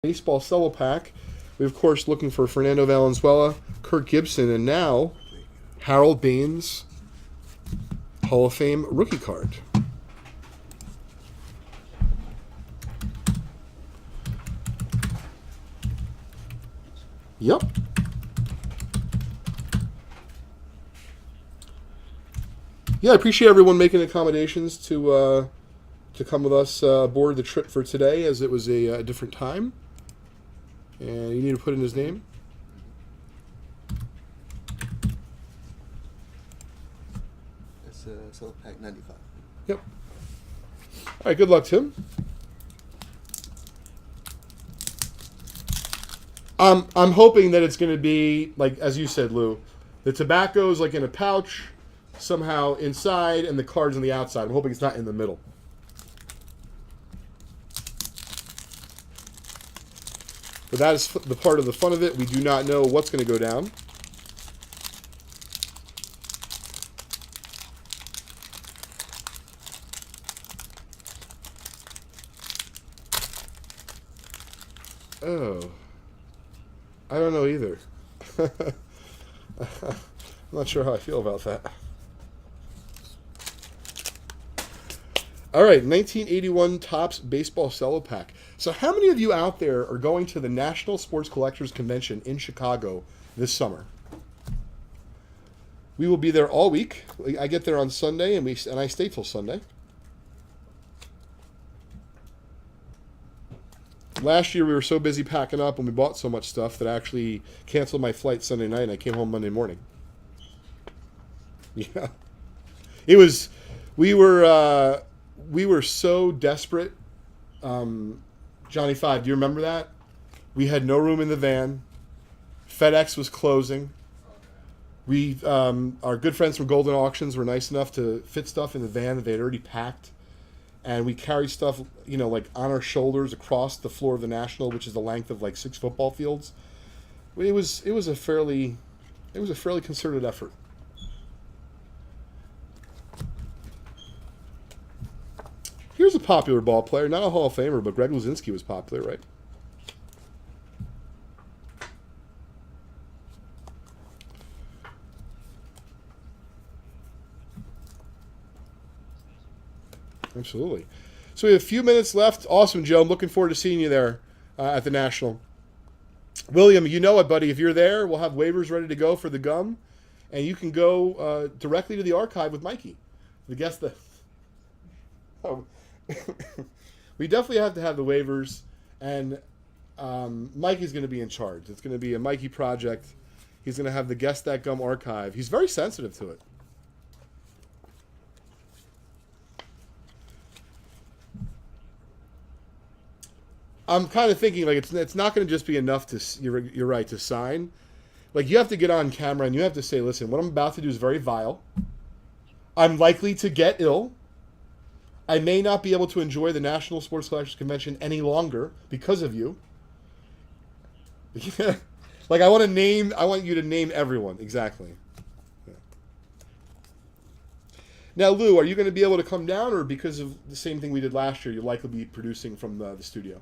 Baseball Cello pack. We, of course, looking for Fernando Valenzuela, Kirk Gibson, and now Harold Baines Hall of Fame rookie card. Yep. Yeah, I appreciate everyone making accommodations to come with us aboard the trip for today, as it was a different time. And you need to put in his name. It's Cello pack 95. Yep. All right, good luck, Tim. I'm hoping that it's going to be, like, as you said, Lou, the tobacco's like in a pouch, somehow inside, and the card's on the outside. I'm hoping it's not in the middle. But that is the part of the fun of it. We do not know what's going to go down. Oh. I don't know either. I'm not sure how I feel about that. All right, 1981 Topps Baseball Cello Pack. So how many of you out there are going to the National Sports Collectors Convention in Chicago this summer? We will be there all week. I get there on Sunday, and I stay till Sunday. Last year we were so busy packing up and we bought so much stuff that I actually canceled my flight Sunday night and I came home Monday morning. Yeah. It was, we were so desperate. Johnny Five, do you remember that? We had no room in the van. FedEx was closing. We, our good friends from Golden Auctions were nice enough to fit stuff in the van that they had already packed. And we carried stuff, like on our shoulders across the floor of the National, which is the length of like 6 football fields. It was a fairly concerted effort. Here's a popular ball player, not a Hall of Famer, but Greg Luzinski was popular, right? Absolutely. So we have a few minutes left. Awesome, Joe. I'm looking forward to seeing you there at the National. William, you know it, buddy. If you're there, we'll have waivers ready to go for the gum, and you can go directly to the archive with Mikey. The guest that. Oh. We definitely have to have the waivers, and Mikey's going to be in charge. It's going to be a Mikey project. He's going to have the Guess That Gum archive. He's very sensitive to it. I'm kind of thinking like it's not going to just be enough to you're right to sign. Like you have to get on camera and you have to say, listen, what I'm about to do is very vile. I'm likely to get ill. I may not be able to enjoy the National Sports Collectors Convention any longer because of you. Like I want you to name everyone exactly. Yeah. Now, Lou, are you going to be able to come down, or because of the same thing we did last year, you'll likely be producing from the studio?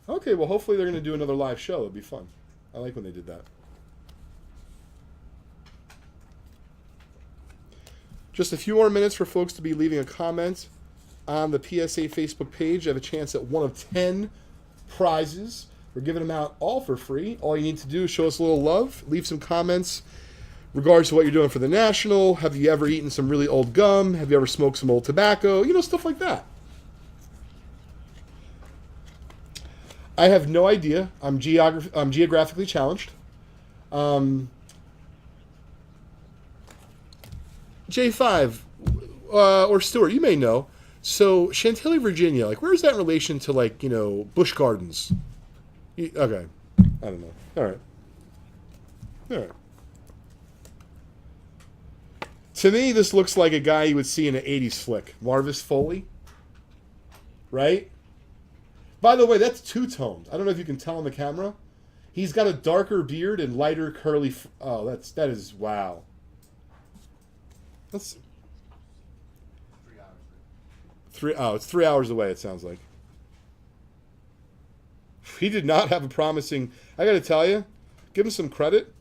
Okay, well, hopefully they're going to do another live show. It'll be fun. I like when they did that. Just a few more minutes for folks to be leaving a comment on the PSA Facebook page. You have a chance at one of 10 prizes. We're giving them out all for free. All you need to do is show us a little love. Leave some comments regards to what you're doing for the National. Have you ever eaten some really old gum? Have you ever smoked some old tobacco? Stuff like that. I have no idea. I'm geographically challenged. J5 or Stuart, you may know. So Chantilly, Virginia, like where is that in relation to like Busch Gardens? Okay, I don't know. All right. To me, this looks like a guy you would see in an '80s flick, Marvis Foley, right? By the way, that's two-toned. I don't know if you can tell on the camera. He's got a darker beard and lighter curly. Oh, that is wow. Let's it's 3 hours away, it sounds like. He did not have a promising... I got to tell you, give him some credit.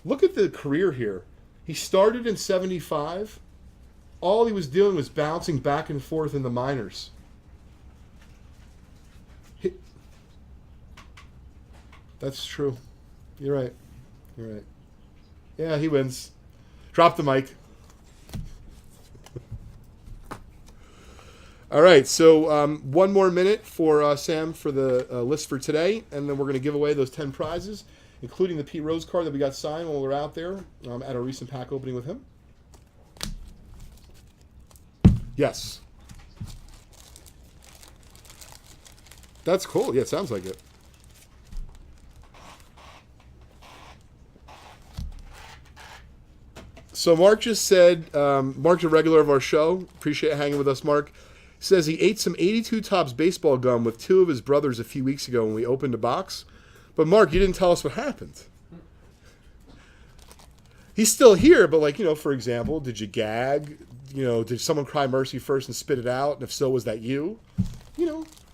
Look at the career here. He started in 75. All he was doing was bouncing back and forth in the minors. That's true. You're right. You're right. Yeah, he wins. Drop the mic. All right, so one more minute for Sam for the list for today, and then we're going to give away those 10 prizes, including the Pete Rose card that we got signed when we were out there at a recent pack opening with him. Yes. That's cool. Yeah, it sounds like it. So Mark just said, Mark's a regular of our show. Appreciate hanging with us, Mark. Says he ate some 82 Tops baseball gum with 2 of his brothers a few weeks ago when we opened a box. But Mark, you didn't tell us what happened. He's still here, but like, for example, did you gag? Did someone cry mercy first and spit it out? And if so, was that you?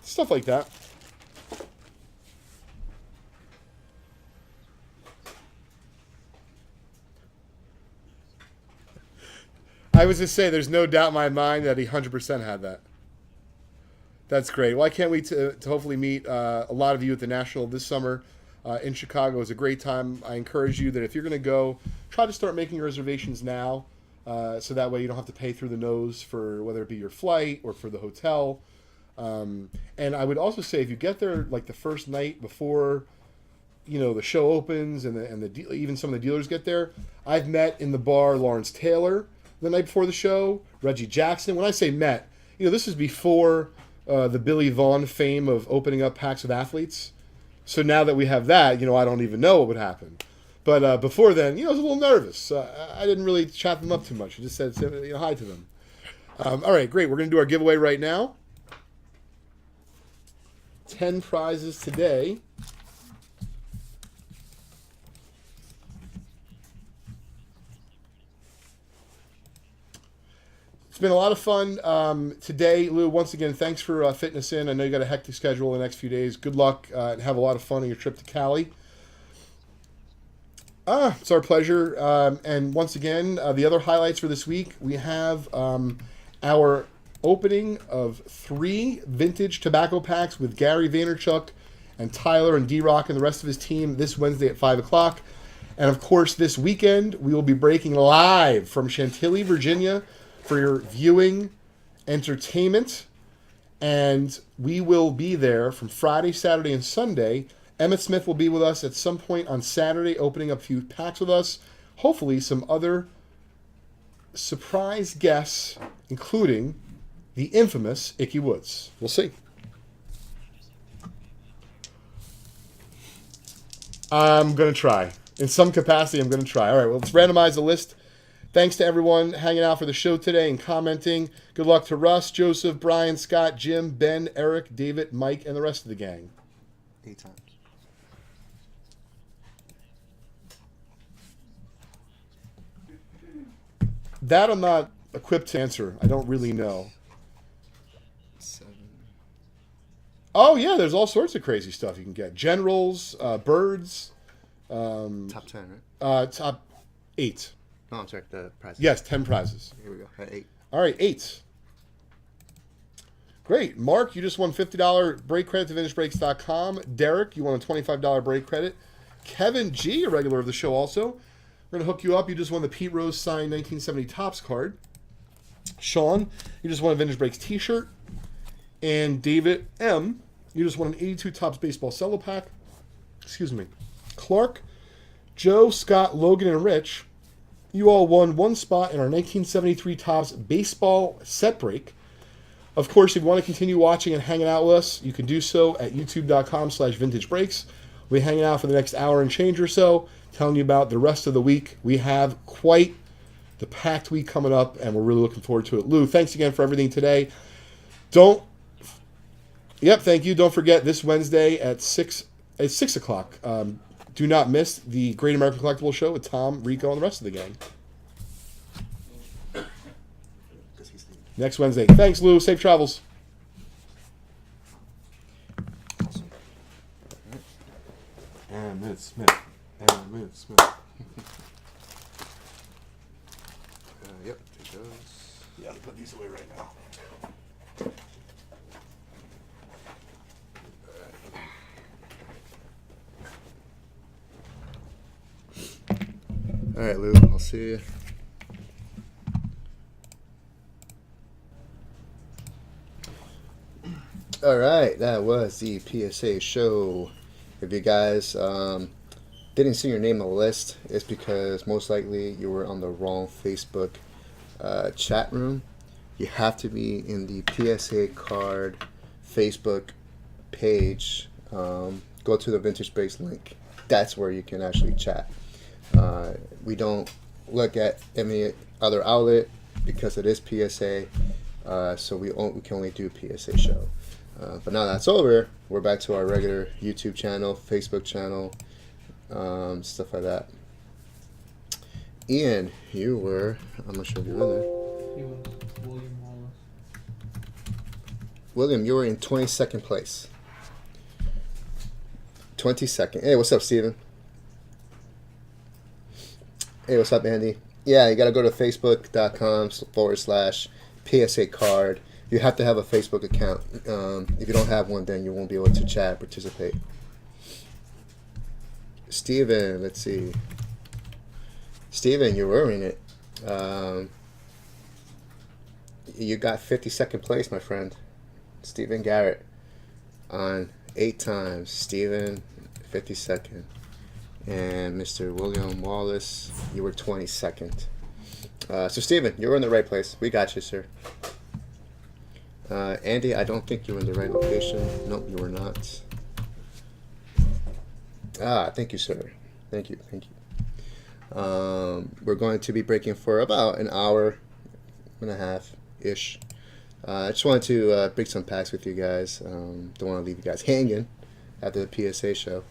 Stuff like that. I was just saying, there's no doubt in my mind that he 100% had that. That's great. Well, I can't wait to hopefully meet a lot of you at the National this summer in Chicago. It's a great time. I encourage you that if you're going to go, try to start making your reservations now so that way you don't have to pay through the nose for whether it be your flight or for the hotel. And I would also say if you get there like the first night before the show opens and even some of the dealers get there, I've met in the bar Lawrence Taylor the night before the show, Reggie Jackson. When I say met, this is before the Billy Vaughn fame of opening up packs with athletes. So now that we have that, I don't even know what would happen. But before then, I was a little nervous. I didn't really chat them up too much. I just said hi to them. All right, great. We're going to do our giveaway right now. 10 prizes today. It's been a lot of fun today, Lou. Once again, thanks for fitting us in. I know you got a hectic schedule the next few days. Good luck and have a lot of fun on your trip to Cali. It's our pleasure. And once again, the other highlights for this week, we have our opening of 3 vintage tobacco packs with Gary Vaynerchuk and Tyler and D-Rock and the rest of his team this Wednesday at 5 o'clock. And of course, this weekend, we will be breaking live from Chantilly, Virginia, for your viewing entertainment, and we will be there from Friday, Saturday, and Sunday. Emmett Smith will be with us at some point on Saturday, opening up a few packs with us. Hopefully some other surprise guests, including the infamous Icky Woods. We'll see. I'm going to try. In some capacity, I'm going to try. All right, well, let's randomize the list. Thanks to everyone hanging out for the show today and commenting. Good luck to Russ, Joseph, Brian, Scott, Jim, Ben, Eric, David, Mike, and the rest of the gang. 8 times. That I'm not equipped to answer. I don't really know. 7. Oh, yeah, there's all sorts of crazy stuff you can get. Generals, birds. Top 10, right? Top 8. No, I'm sorry. The prizes. Yes, 10 prizes. Here we go. At 8. All right, 8. Great. Mark, you just won $50 break credit to VintageBreaks.com. Derek, you won a $25 break credit. Kevin G., a regular of the show also. We're going to hook you up. You just won the Pete Rose signed 1970 Topps card. Sean, you just won a Vintage Breaks t-shirt. And David M., you just won an 82 Topps baseball cello pack. Excuse me. Clark, Joe, Scott, Logan, and Rich, you all won one spot in our 1973 Topps baseball set break. Of course, if you want to continue watching and hanging out with us, you can do so at youtube.com/vintagebreaks. We'll be hanging out for the next hour and change or so, telling you about the rest of the week. We have quite the packed week coming up, and we're really looking forward to it. Lou, thanks again for everything today. Thank you. Don't forget this Wednesday at 6 o'clock. Do not miss the Great American Collectible Show with Tom, Rico, and the rest of the gang. Next Wednesday. Thanks, Lou. Safe travels. Awesome. Emmett Smith. Emmett Smith. Yep, take those. Yeah, I'll put these away right now. All right, Lou. I'll see you. All right, that was the PSA show. If you guys didn't see your name on the list, it's because most likely you were on the wrong Facebook chat room. You have to be in the PSA card Facebook page. Go to the Vintage Base link. That's where you can actually chat. We don't look at any other outlet because it is PSA, so we can only do PSA show. But now that's over, we're back to our regular YouTube channel, Facebook channel, stuff like that. Ian, you were, I'm not sure if you were in there. He was William Wallace. William, you were in 22nd place. 22nd. Hey, what's up, Steven? Hey, what's up, Andy? Yeah, you got to go to facebook.com/PSA card. You have to have a Facebook account. If you don't have one, then you won't be able to chat, participate. Steven, let's see. Steven, you were in it. You got 52nd place, my friend. Steven Garrett on 8 times. Steven, 52nd. And Mr. William Wallace, you were 22nd. So, Steven, you were in the right place. We got you, sir. Andy, I don't think you were in the right location. Nope, you were not. Thank you, sir. Thank you. We're going to be breaking for about an hour and a half-ish. I just wanted to break some packs with you guys. Don't want to leave you guys hanging after the PSA show.